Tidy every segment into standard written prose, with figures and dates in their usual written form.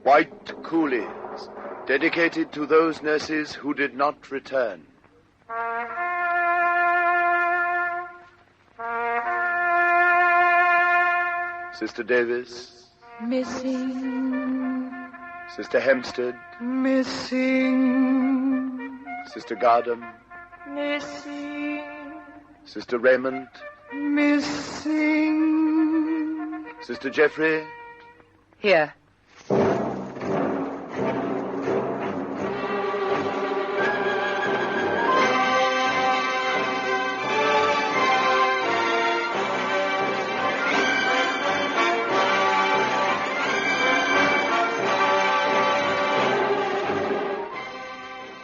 White Coolies, dedicated to those nurses who did not return. Sister Davis. Missing. Sister Hempstead. Missing. Sister Gardam. Missing. Sister Raymond. Missing. Sister Jeffery. Here.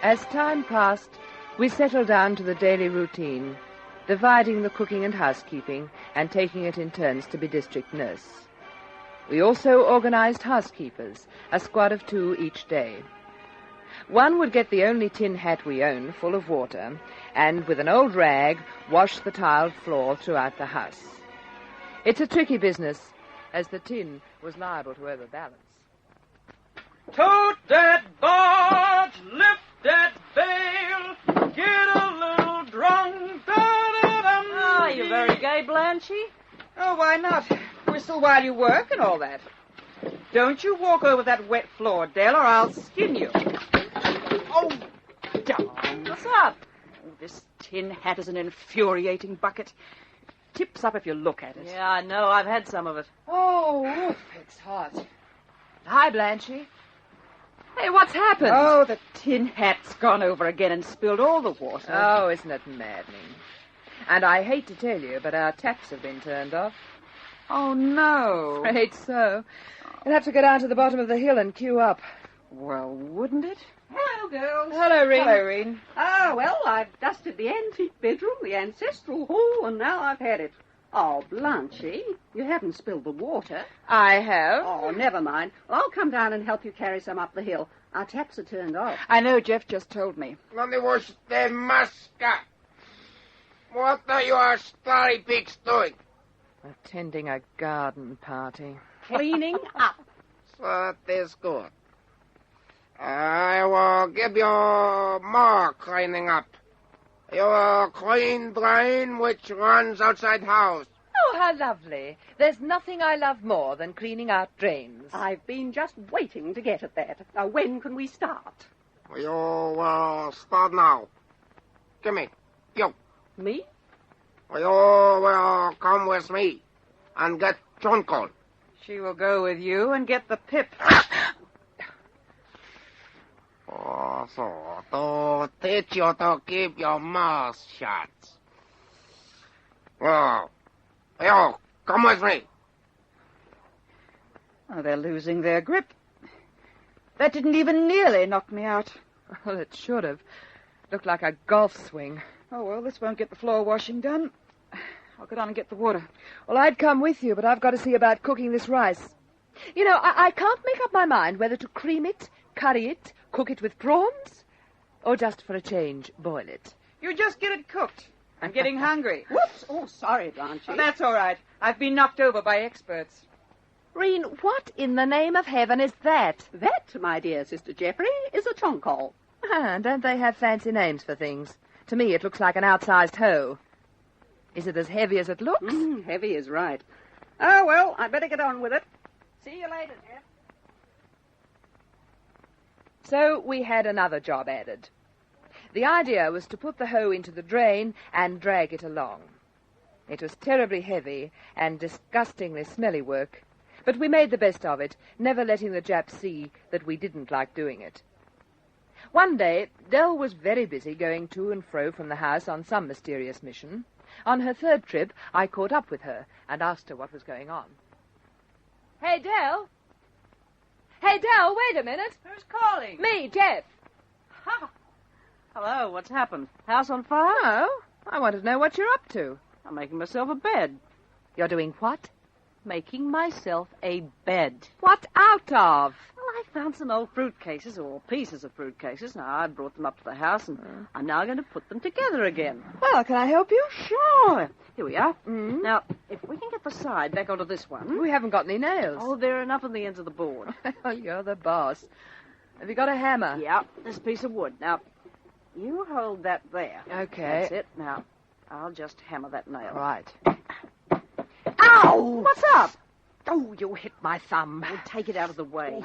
As time passed, we settled down to the daily routine, dividing the cooking and housekeeping and taking it in turns to be district nurse. We also organized housekeepers, a squad of 2 each day. One would get the only tin hat we owned full of water and, with an old rag, wash the tiled floor throughout the house. It's a tricky business, as the tin was liable to overbalance. Tote that barge, lift that bale, get a little drunk, da-da-dum. Ah, you're very gay, Blanchy. Oh, why not? Whistle while you work and all that. Don't you walk over that wet floor, Dell, or I'll skin you. Oh, darn. What's up? Oh, this tin hat is an infuriating bucket. Tips up if you look at it. Yeah, I know. I've had some of it. Oh, it's hot. Hi, Blanchy. Hey, what's happened? Oh, the tin hat's gone over again and spilled all the water. Oh, isn't it maddening? And I hate to tell you, but our taps have been turned off. Oh, no. Afraid so. You'll have to go down to the bottom of the hill and queue up. Well, wouldn't it? Hello, girls. Hello, Reen. Hello, Reen. Ah, well, I've dusted the antique bedroom, the ancestral hall, and now I've had it. Oh, Blanchy, you haven't spilled the water. I have. Oh, never mind. Well, I'll come down and help you carry some up the hill. Our taps are turned off. I know, Jeff just told me. ¿Dónde usted masca? What are your starry pigs doing? Attending a garden party. Cleaning up. That is good. I will give you more cleaning up. You will clean drain which runs outside house. Oh, how lovely. There's nothing I love more than cleaning out drains. I've been just waiting to get at that. Now, when can we start? You will start now. Give me. You. Me? You will come with me and get Chunkle. She will go with you and get the pip. So, to teach you to keep your mouth shut. Well, you, come with me. Oh, they're losing their grip. That didn't even nearly knock me out. Well, it should have. Looked like a golf swing. Oh, well, this won't get the floor washing done. I'll go down and get the water. Well, I'd come with you, but I've got to see about cooking this rice. You know, I can't make up my mind whether to cream it, curry it, cook it with prawns, or just for a change, boil it. You just get it cooked. I'm getting hungry. Whoops. Oh, sorry, Blanchy. Oh, that's all right. I've been knocked over by experts. Reen, what in the name of heaven is that? That, my dear Sister Jeffery, is a chonkol. Ah, don't they have fancy names for things? To me, it looks like an outsized hoe. Is it as heavy as it looks? Heavy is right. Oh, well, I'd better get on with it. See you later, Jeff. So we had another job added. The idea was to put the hoe into the drain and drag it along. It was terribly heavy and disgustingly smelly work, but we made the best of it, never letting the Japs see that we didn't like doing it. One day, Dell was very busy going to and fro from the house on some mysterious mission. On her 3rd trip, I caught up with her and asked her what was going on. Hey, Dell. Hey, Dell, wait a minute. Who's calling? Me, Jeff. Ha! Hello, what's happened? House on fire? Oh, I wanted to know what you're up to. I'm making myself a bed. You're doing what? Making myself a bed. What out of? Well, I found some old fruit cases, or pieces of fruit cases. Now, I brought them up to the house, and I'm now going to put them together again. Well, can I help you? Sure. Here we are. Mm. Now, if we can get the side back onto this one. We haven't got any nails. Oh, there are enough on the ends of the board. Oh, you're the boss. Have you got a hammer? Yeah, this piece of wood. Now, you hold that there. Okay. That's it. Now, I'll just hammer that nail. Right. Ow! What's up? Oh, you hit my thumb. We'll take it out of the way.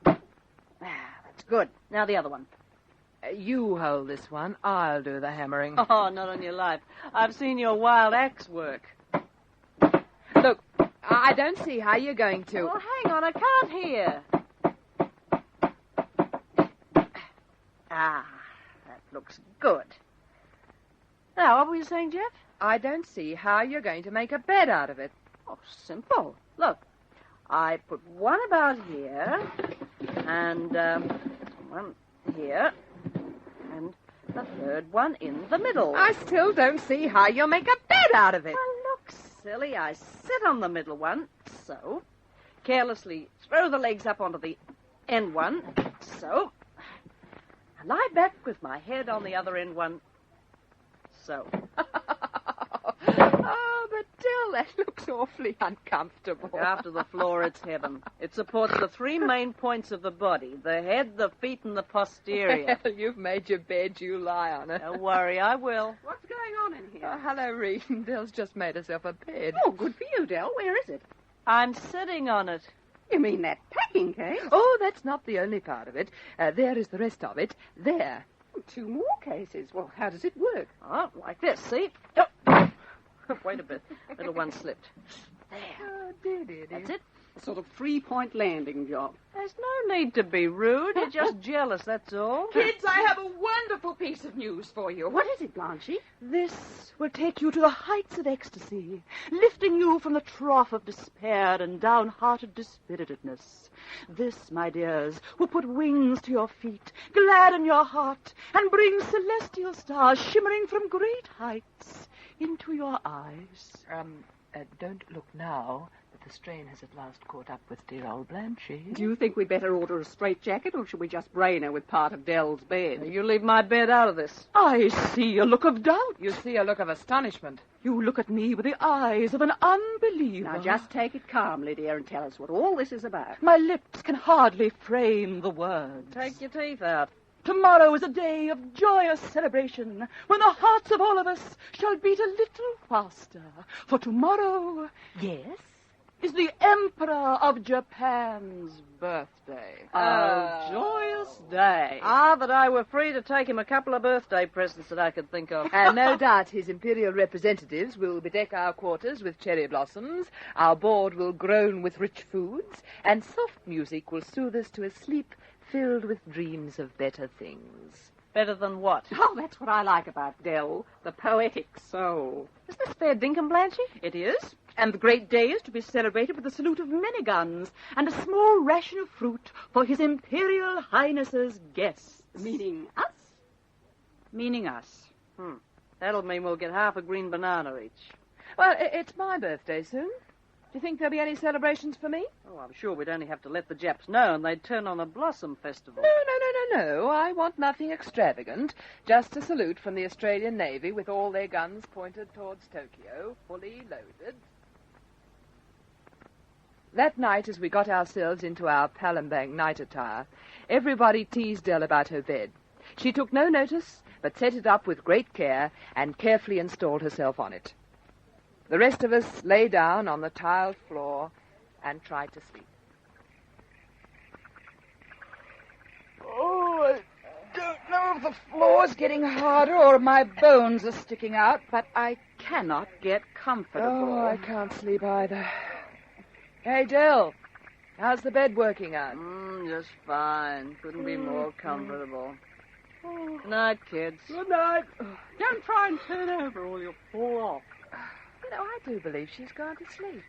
That's good. Now the other one. You hold this one. I'll do the hammering. Oh, not on your life. I've seen your wild axe work. Look, I don't see how you're going to. Oh, hang on. I can't hear. Ah, that looks good. Now, what were you saying, Jeff? I don't see how you're going to make a bed out of it. Oh, simple. Look, I put one about here, and one here, and the third one in the middle. I still don't see how you'll make a bed out of it. Well, look, silly. I sit on the middle one, so. Carelessly throw the legs up onto the end one, so. I lie back with my head on the other end one, so. Oh, but Dill, that looks awfully uncomfortable. After the floor, it's heaven. It supports the three main points of the body, the head, the feet, and the posterior. Well, you've made your bed, you lie on it. Don't worry, I will. What's going on in here? Oh, hello, Reed. Dill's just made herself a bed. Oh, good for you, Del. Where is it? I'm sitting on it. You mean that packing case? Oh, that's not the only part of it. There is the rest of it. There. Two more cases. Well, how does it work? Oh, like this, see? Oh. Wait a bit. Little one slipped. There. Oh, dear. That's it. A sort of three-point landing job. There's no need to be rude. You're just jealous, that's all. Kids, I have a wonderful piece of news for you. What is it, Blanchy? This will take you to the heights of ecstasy, lifting you from the trough of despair and downhearted dispiritedness. This, my dears, will put wings to your feet, gladden your heart, and bring celestial stars shimmering from great heights into your eyes. Don't look now, but the strain has at last caught up with dear old Blanchy. Do you think we'd better order a straitjacket, or should we just brain her with part of Dell's bed? You leave my bed out of this. I see a look of doubt. You see a look of astonishment. You look at me with the eyes of an unbeliever. Now, just take it calmly, dear, and tell us what all this is about. My lips can hardly frame the words. Take your teeth out. Tomorrow is a day of joyous celebration, when the hearts of all of us shall beat a little faster. For tomorrow, yes, is the Emperor of Japan's birthday. A joyous day. Ah, that I were free to take him a couple of birthday presents that I could think of. And no doubt his imperial representatives will bedeck our quarters with cherry blossoms, our board will groan with rich foods, and soft music will soothe us to a sleep filled with dreams of better things. Better than what? Oh, that's what I like about Dell, the poetic soul. Is this fair dinkum, Blanchy? It is. And the great day is to be celebrated with the salute of many guns and a small ration of fruit for His Imperial Highness's guests. Meaning us? Meaning us. That'll mean we'll get half a green banana each. Well, it's my birthday soon. Do you think there'll be any celebrations for me? Oh, I'm sure we'd only have to let the Japs know and they'd turn on a blossom festival. No. I want nothing extravagant. Just a salute from the Australian Navy with all their guns pointed towards Tokyo, fully loaded. That night, as we got ourselves into our Palembang night attire, everybody teased Dell about her bed. She took no notice, but set it up with great care and carefully installed herself on it. The rest of us lay down on the tiled floor and tried to sleep. Oh, I don't know if the floor's getting harder or my bones are sticking out, but I cannot get comfortable. Oh, I can't sleep either. Hey, Dill, how's the bed working out? Just fine. Couldn't be more comfortable. Good night, kids. Good night. Don't try and turn over or you'll fall off. You know, I do believe she's gone to sleep.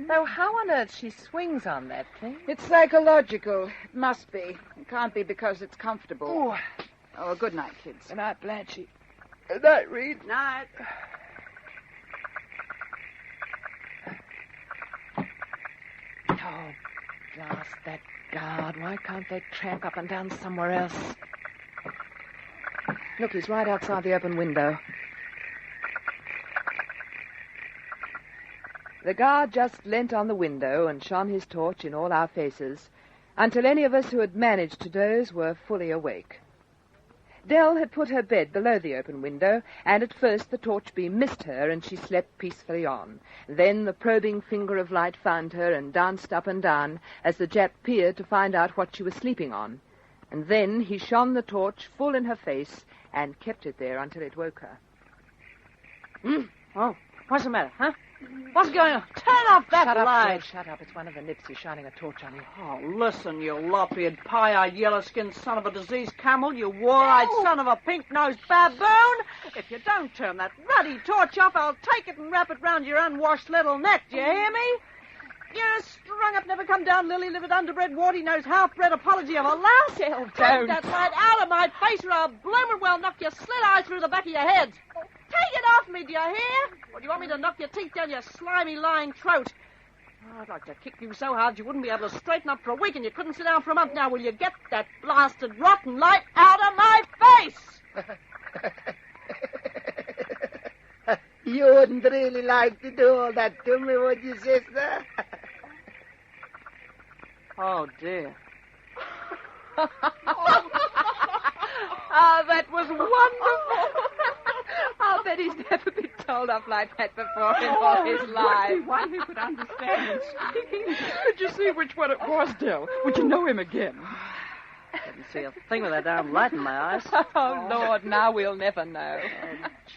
Though how on earth she swings on that thing. It's psychological. It must be. It can't be because it's comfortable. Oh, good night, kids. Good night, Blanchy. Good night, Reed. Night. Oh, blast that guard. Why can't they tramp up and down somewhere else? Look, he's right outside the open window. The guard just leant on the window and shone his torch in all our faces, until any of us who had managed to doze were fully awake. Dell had put her bed below the open window, and at first the torch beam missed her, and she slept peacefully on. Then the probing finger of light found her and danced up and down as the Jap peered to find out what she was sleeping on. And then he shone the torch full in her face and kept it there until it woke her. Oh, what's the matter, huh? What's going on? Turn off that light. Shut up. It's one of the nips who's shining a torch on you. Oh, listen, you lop-eared, pie-eyed, yellow-skinned son of a diseased camel, you war-eyed son of a pink-nosed baboon. If you don't turn that ruddy torch off, I'll take it and wrap it round your unwashed little neck. Do you hear me? You're a strung-up, never-come-down, lily-livered, underbred, warty-nosed, half-bred apology of a louse. Don't. Take that light out of my face or I'll bloomin' well knock your slit eye through the back of your head. Take it off me, do you hear? Or do you want me to knock your teeth down your slimy, lying throat? Oh, I'd like to kick you so hard you wouldn't be able to straighten up for a week and you couldn't sit down for a month. Now, will you get that blasted rotten light out of my face? You wouldn't really like to do all that to me, would you, sister? Oh, dear. Oh, that was wonderful. I'll bet he's never been told off like that before in all his life. One who could understand and speak English. Did you see which one it was, Dell? Would you know him again? Couldn't see a thing with that damn light in my eyes. Oh, Lord, now we'll never know.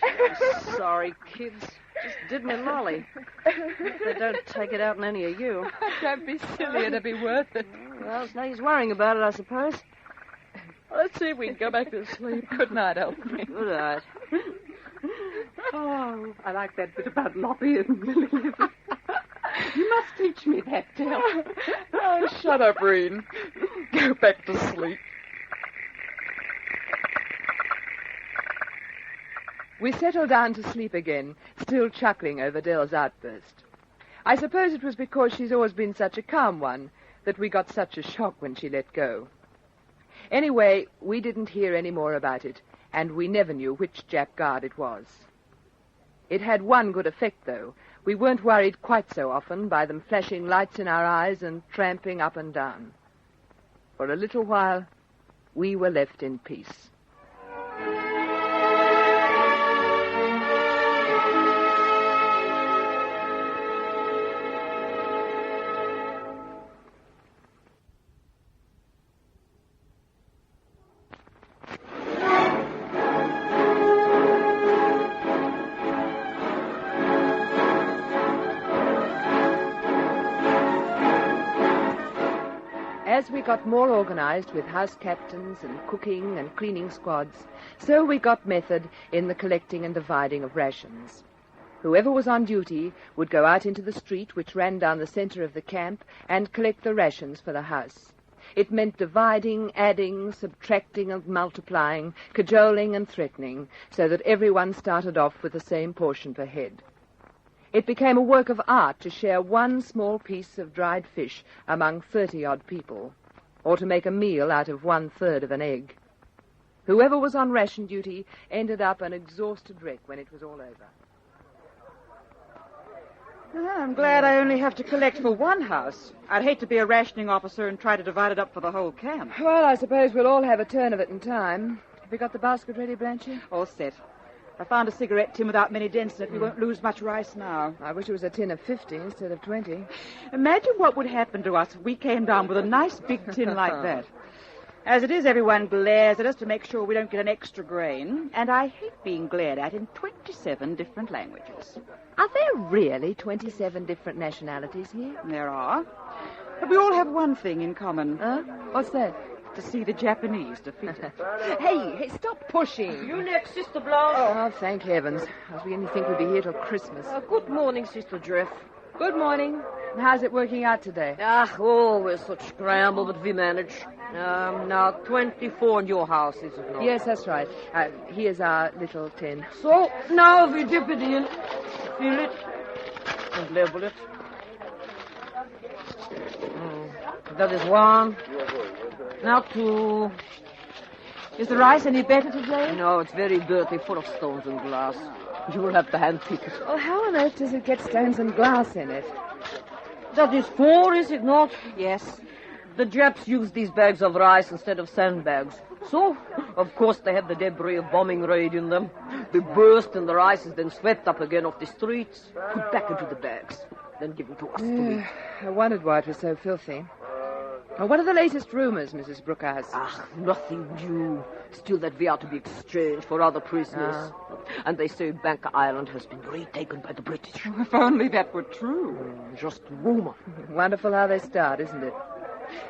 Oh, sorry, kids. Just did me lolly. Hope they don't take it out on any of you. Don't be silly. It'll be worth it. Well, it's no use worrying about it, I suppose. Let's see if we can go back to sleep. Good night, Elfie. Good night. Oh, I like that bit about Loppy and Lily Liver. You must teach me that, Dell. Oh, shut up, Reen. Go back to sleep. We settled down to sleep again, still chuckling over Dell's outburst. I suppose it was because she's always been such a calm one that we got such a shock when she let go. Anyway, we didn't hear any more about it, and we never knew which Jap guard it was. It had one good effect, though. We weren't worried quite so often by them flashing lights in our eyes and tramping up and down. For a little while, we were left in peace. As we got more organized with house captains and cooking and cleaning squads, so we got method in the collecting and dividing of rations. Whoever was on duty would go out into the street which ran down the center of the camp and collect the rations for the house. It meant dividing, adding, subtracting and multiplying, cajoling and threatening, so that everyone started off with the same portion per head. It became a work of art to share one small piece of dried fish among 30-odd people, or to make a meal out of 1/3 of an egg. Whoever was on ration duty ended up an exhausted wreck when it was all over. I'm glad I only have to collect for one house. I'd hate to be a rationing officer and try to divide it up for the whole camp. Well, I suppose we'll all have a turn of it in time. Have you got the basket ready, Blanche? All set. I found a cigarette tin without many dents in it. We won't lose much rice now. I wish it was a tin of 50 instead of 20. Imagine what would happen to us if we came down with a nice big tin like that. As it is, everyone glares at us to make sure we don't get an extra grain, and I hate being glared at in 27 different languages. Are there really 27 different nationalities here? There are. But we all have one thing in common. Huh? What's that? To see the Japanese defeated. Hey, stop pushing. You next, Sister Blanche. Oh, thank heavens. I was beginning to think we'd be here till Christmas. Good morning, Sister Jeff. Good morning. How's it working out today? Always such scramble, but we manage. Now 24 in your house, is it not? Yes, that's right. Here's our little tin. So, now we dip it in. Fill it. And level it. That is one. Now 2. Is the rice any better today? No, it's very dirty, full of stones and glass. You will have to hand pick it. Well, how on earth does it get stones and glass in it? That is for, is it not? Yes. The Japs use these bags of rice instead of sandbags. So, of course, they have the debris of bombing raid in them. They burst and the rice is then swept up again off the streets, put back into the bags, then given to us to eat. I wondered why it was so filthy. Well, what are the latest rumors, Mrs. Brookhouse? Nothing new. Still that we are to be exchanged for other prisoners. And they say Banker Island has been retaken by the British. If only that were true. Just rumor. Wonderful how they start, isn't it?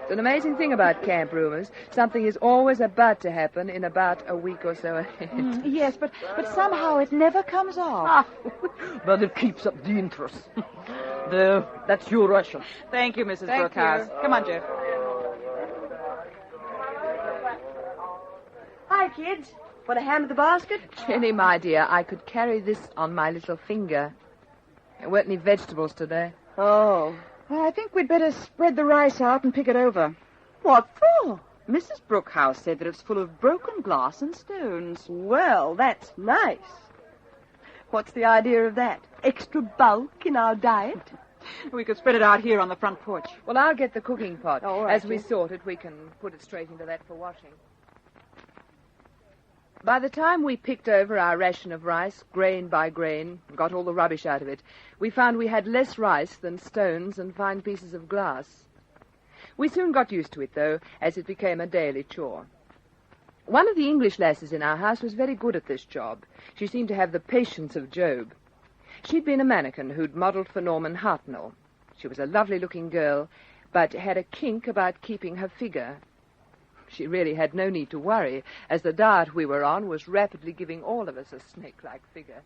It's an amazing thing about camp rumors. Something is always about to happen in about a week or so ahead. Yes, but somehow it never comes off. But it keeps up the interest. There, that's your ration. Thank you, Mrs. Thank Brookhouse. you. Come on, Jeff. Hi, kids. Want a hand with the basket? Jenny, my dear, I could carry this on my little finger. There weren't any vegetables today. Oh. Well, I think we'd better spread the rice out and pick it over. What for? Mrs. Brookhouse said that it's full of broken glass and stones. Well, that's nice. What's the idea of that? Extra bulk in our diet? We could spread it out here on the front porch. Well, I'll get the cooking pot. All right, As we Jen. sort it, we can put it straight into that for washing. By the time we picked over our ration of rice, grain by grain, and got all the rubbish out of it, we found we had less rice than stones and fine pieces of glass. We soon got used to it, though, as it became a daily chore. One of the English lasses in our house was very good at this job. She seemed to have the patience of Job. She'd been a mannequin who'd modelled for Norman Hartnell. She was a lovely-looking girl, but had a kink about keeping her figure. She really had no need to worry, as the diet we were on was rapidly giving all of us a snake-like figure.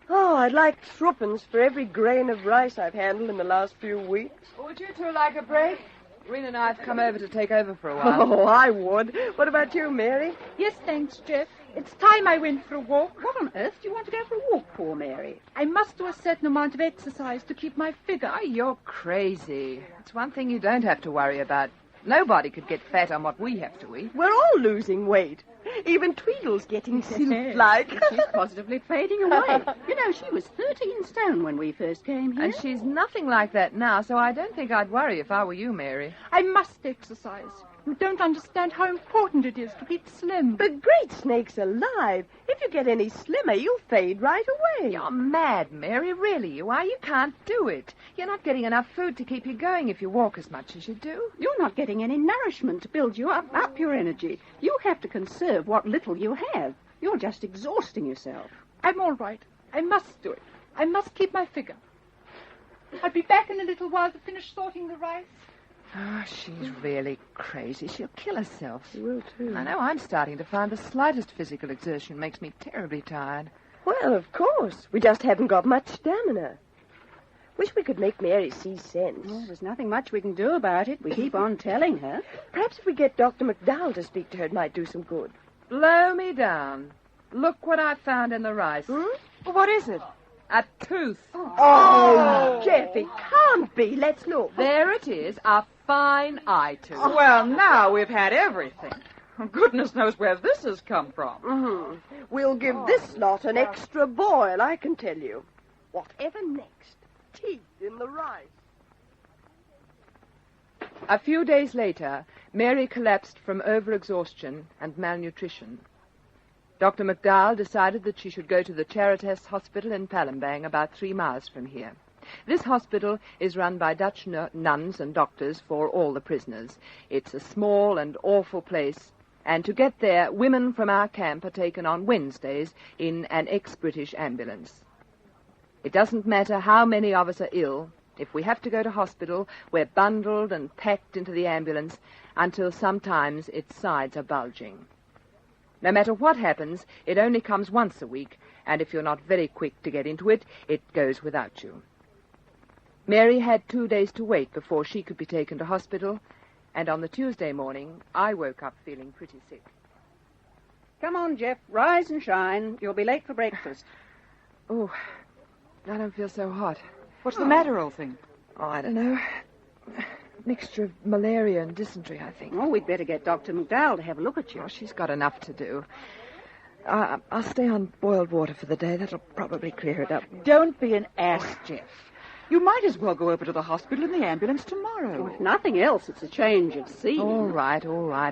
Oh, I'd like threepence for every grain of rice I've handled in the last few weeks. Would you two like a break? Rena and I have come over to take over for a while. Oh, I would. What about you, Mary? Yes, thanks, Jeff. It's time I went for a walk. What on earth do you want to go for a walk for, Mary? I must do a certain amount of exercise to keep my figure. Oh, you're crazy. It's one thing you don't have to worry about. Nobody could get fat on what we have to eat. We're all losing weight. Even Tweedle's getting soup-like. She's positively fading away. You know, she was 13 stone when we first came here. And she's nothing like that now, so I don't think I'd worry if I were you, Mary. I must exercise. You don't understand how important it is to keep slim. But great snakes alive. If you get any slimmer, you'll fade right away. You're mad, Mary. Really, you are. You can't do it. You're not getting enough food to keep you going if you walk as much as you do. You're not getting any nourishment to build you up your energy. You have to conserve what little you have. You're just exhausting yourself. I'm all right. I must do it. I must keep my figure. I'll be back in a little while to finish sorting the rice. Oh, she's really crazy. She'll kill herself. She will, too. I know I'm starting to find the slightest physical exertion makes me terribly tired. Well, of course. We just haven't got much stamina. Wish we could make Mary see sense. Well, there's nothing much we can do about it. We keep on telling her. Perhaps if we get Dr. McDowell to speak to her, it might do some good. Blow me down. Look what I found in the rice. What is it? A tooth. Oh, Jeff, it can't be. Let's look. There it is, a fine eye tooth. Well, now we've had everything. Goodness knows where this has come from. We'll give this lot an extra boil, I can tell you. Whatever next? Teeth in the rice. A few days later, Mary collapsed from overexhaustion and malnutrition. Dr. McDowell decided that she should go to the Charitas Hospital in Palembang, about 3 miles from here. This hospital is run by Dutch nuns and doctors for all the prisoners. It's a small and awful place, and to get there, women from our camp are taken on Wednesdays in an ex-British ambulance. It doesn't matter how many of us are ill. If we have to go to hospital, we're bundled and packed into the ambulance until sometimes its sides are bulging. No matter what happens, it only comes once a week, and if you're not very quick to get into it, it goes without you. Mary had 2 days to wait before she could be taken to hospital, and on the Tuesday morning, I woke up feeling pretty sick. Come on, Jeff. Rise and shine. You'll be late for breakfast. Oh, I don't feel so hot. What's the matter, old thing? Oh, I don't know. Mixture of malaria and dysentery, I think. Oh, we'd better get Dr. McDowell to have a look at you. Oh, she's got enough to do. I'll stay on boiled water for the day. That'll probably clear it up. Don't be an ass, Jeff. You might as well go over to the hospital in the ambulance tomorrow. Oh, if nothing else, it's a change of scene. All right.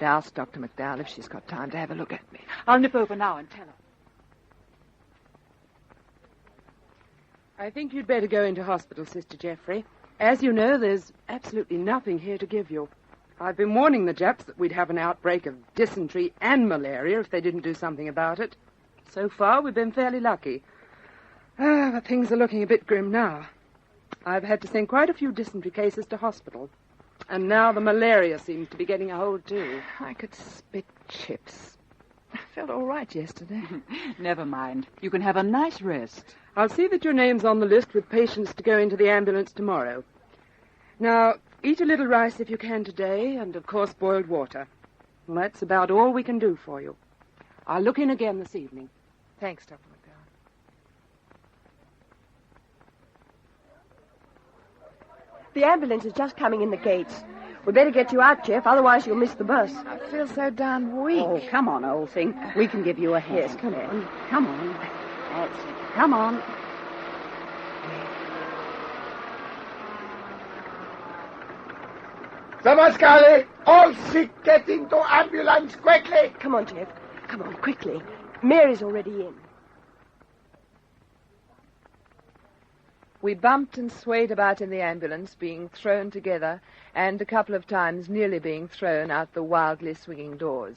Ask Dr. McDowell if she's got time to have a look at me. I'll nip over now and tell her. I think you'd better go into hospital, Sister Jeffery. As you know, there's absolutely nothing here to give you. I've been warning the Japs that we'd have an outbreak of dysentery and malaria if they didn't do something about it. So far, we've been fairly lucky. But things are looking a bit grim now. I've had to send quite a few dysentery cases to hospital. And now the malaria seems to be getting a hold, too. I could spit chips. I felt all right yesterday. Never mind. You can have a nice rest. I'll see that your name's on the list with patients to go into the ambulance tomorrow. Now, eat a little rice if you can today, and, of course, boiled water. Well, that's about all we can do for you. I'll look in again this evening. Thanks, Dr. McDowell. The ambulance is just coming in the gates. We better get you out, Jeff, otherwise you'll miss the bus. I feel so darn weak. Oh, come on, old thing. We can give you a hand. Yes, come on. Come on. That's it. Come on. Samaskali, all sick, get into ambulance quickly. Come on, Jeff. Come on, quickly. Mary's already in. We bumped and swayed about in the ambulance, being thrown together, and a couple of times nearly being thrown out the wildly swinging doors.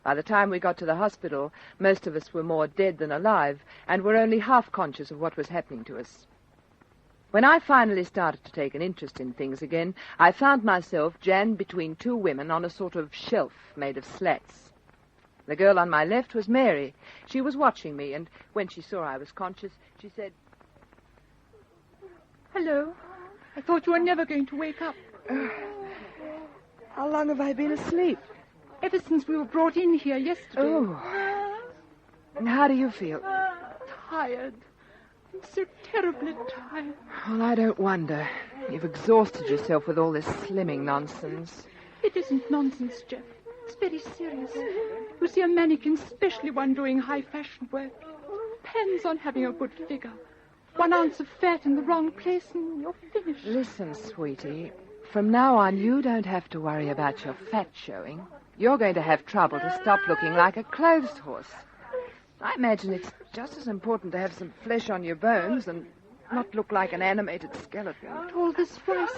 By the time we got to the hospital, most of us were more dead than alive, and were only half conscious of what was happening to us. When I finally started to take an interest in things again, I found myself jammed between two women on a sort of shelf made of slats. The girl on my left was Mary. She was watching me, and when she saw I was conscious, she said, Hello. I thought you were never going to wake up. How long have I been asleep? Ever since we were brought in here yesterday. Oh. And how do you feel? Tired. I'm so terribly tired. Well, I don't wonder. You've exhausted yourself with all this slimming nonsense. It isn't nonsense, Jeff. It's very serious. You see, a mannequin, especially one doing high-fashion work, depends on having a good figure. 1 ounce of fat in the wrong place and you're finished. Listen, sweetie. From now on, you don't have to worry about your fat showing. You're going to have trouble to stop looking like a clothes horse. I imagine it's just as important to have some flesh on your bones and not look like an animated skeleton. But all this rice,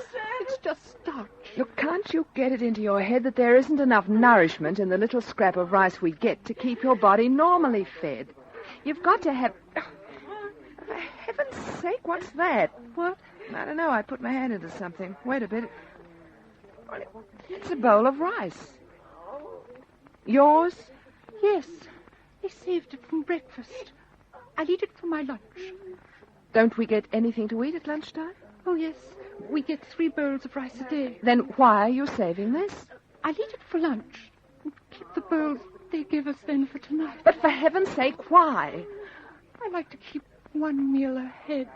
it's just starch. Look, can't you get it into your head that there isn't enough nourishment in the little scrap of rice we get to keep your body normally fed? You've got to have... For heaven's sake, what's that? What? I don't know. I put my hand into something. Wait a bit. It's a bowl of rice. Yours? Yes. They saved it from breakfast. I'll eat it for my lunch. Don't we get anything to eat at lunchtime? Oh, yes. We get 3 bowls of rice a day. Then why are you saving this? I'll eat it for lunch. And keep the bowls they give us then for tonight. But for heaven's sake, why? I like to keep 1 meal ahead.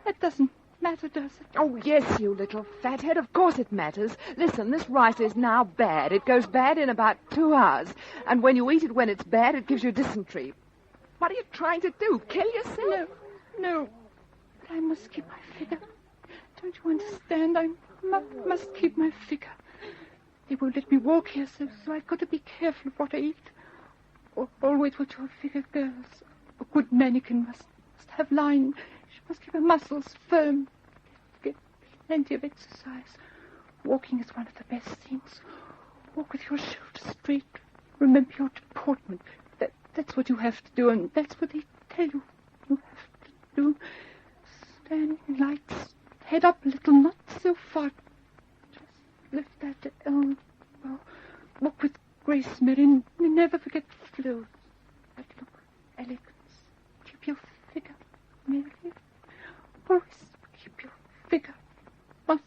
That doesn't matter, does it? Oh, yes, you little fathead. Of course it matters. Listen, this rice is now bad. It goes bad in about 2 hours. And when you eat it when it's bad, it gives you dysentery. What are you trying to do? Kill yourself? No. But I must keep my figure. Don't you understand? I must keep my figure. They won't let me walk here, so I've got to be careful of what I eat. Always watch your figure, girls. A good mannequin must have line. She must keep her muscles firm. Get plenty of exercise. Walking is one of the best things. Walk with your shoulders straight. Remember your deportment. That's what you have to do, and that's what they tell you have to do. Stand in lights. Head up a little, not so far. Just lift that elbow. Walk with grace, Mary, and never forget flow. That look, elegance. Keep your figure, Mary. Always keep your figure. Must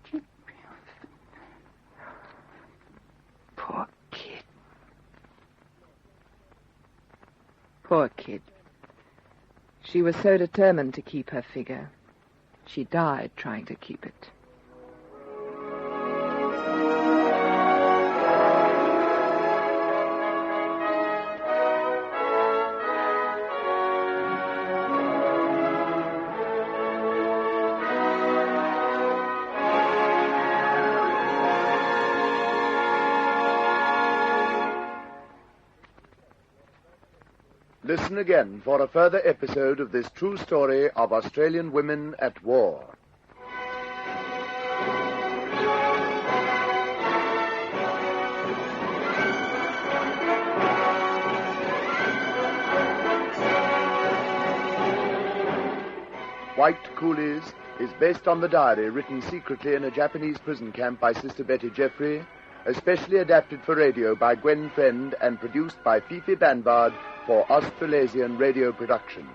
keep your figure. Poor kid. Poor kid. She was so determined to keep her figure. She died trying to keep it. Listen again for a further episode of this true story of Australian women at war. White Coolies is based on the diary written secretly in a Japanese prison camp by Sister Betty Jeffery, especially adapted for radio by Gwen Friend and produced by Fifi Banbard for Australasian Radio Production.